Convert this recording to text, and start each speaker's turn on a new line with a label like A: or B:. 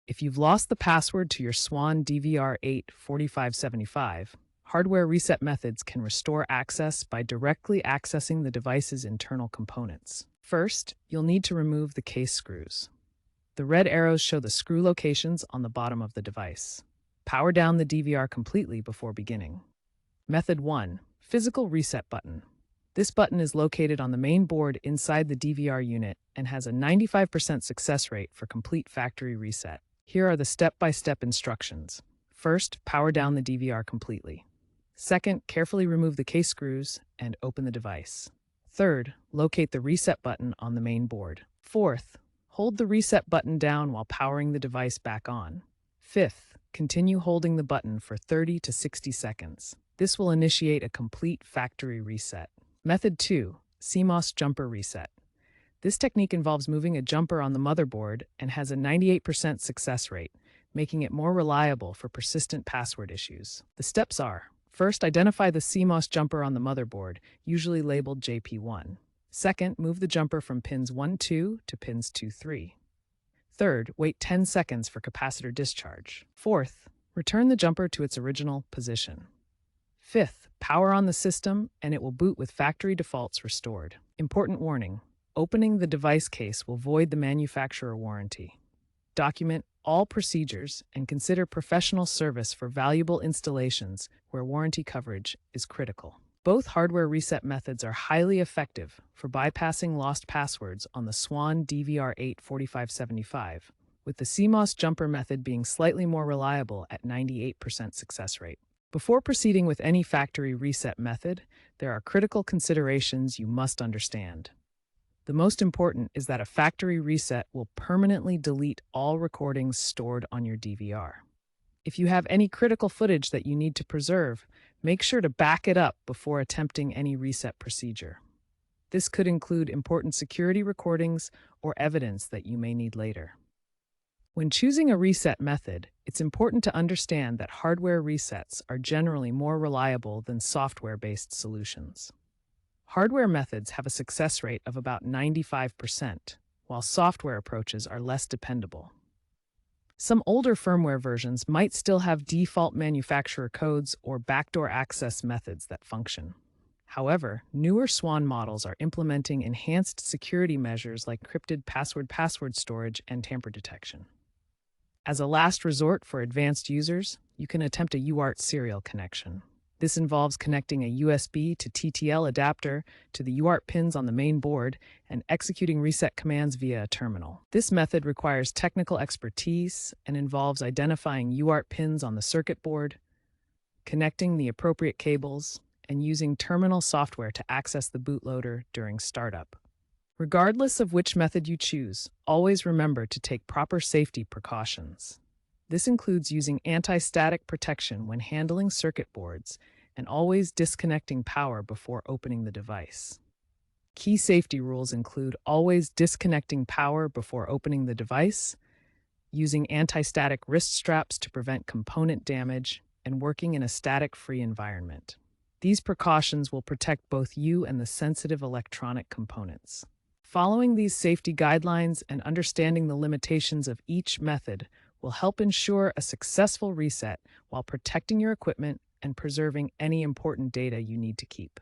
A: If you've lost the password to your Swann DVR8 4575, hardware reset methods can restore access by directly accessing the device's internal components. First, you'll need to remove the case screws. The red arrows show the screw locations on the bottom of the device. Power down the DVR completely before beginning. Method 1. Physical reset button. This button is located on the main board inside the DVR unit and has a 95% success rate for complete factory reset. Here are the step-by-step instructions. First, power down the DVR completely. Second, carefully remove the case screws and open the device. Third, locate the reset button on the main board. Fourth, hold the reset button down while powering the device back on. Fifth, continue holding the button for 30 to 60 seconds. This will initiate a complete factory reset. Method 2. CMOS jumper reset. This technique involves moving a jumper on the motherboard and has a 98% success rate, making it more reliable for persistent password issues. The steps are: first, identify the CMOS jumper on the motherboard, usually labeled JP1. Second, move the jumper from pins 1-2 to pins 2-3. Third, wait 10 seconds for capacitor discharge. Fourth, return the jumper to its original position. Fifth, power on the system and it will boot with factory defaults restored. Important warning: opening the device case will void the manufacturer warranty. Document all procedures and consider professional service for valuable installations where warranty coverage is critical. Both hardware reset methods are highly effective for bypassing lost passwords on the Swann DVR8 4575, with the CMOS jumper method being slightly more reliable at 98% success rate. Before proceeding with any factory reset method, there are critical considerations you must understand. The most important is that a factory reset will permanently delete all recordings stored on your DVR. If you have any critical footage that you need to preserve, make sure to back it up before attempting any reset procedure. This could include important security recordings or evidence that you may need later. When choosing a reset method, it's important to understand that hardware resets are generally more reliable than software-based solutions. Hardware methods have a success rate of about 95%, while software approaches are less dependable. Some older firmware versions might still have default manufacturer codes or backdoor access methods that function. However, newer Swann models are implementing enhanced security measures like encrypted password storage and tamper detection. As a last resort for advanced users, you can attempt a UART serial connection. This involves connecting a USB to TTL adapter to the UART pins on the main board and executing reset commands via a terminal. This method requires technical expertise and involves identifying UART pins on the circuit board, connecting the appropriate cables, and using terminal software to access the bootloader during startup. Regardless of which method you choose, always remember to take proper safety precautions. This includes using anti-static protection when handling circuit boards and always disconnecting power before opening the device. Key safety rules include always disconnecting power before opening the device, using anti-static wrist straps to prevent component damage, and working in a static-free environment. These precautions will protect both you and the sensitive electronic components. Following these safety guidelines and understanding the limitations of each method will help ensure a successful reset while protecting your equipment and preserving any important data you need to keep.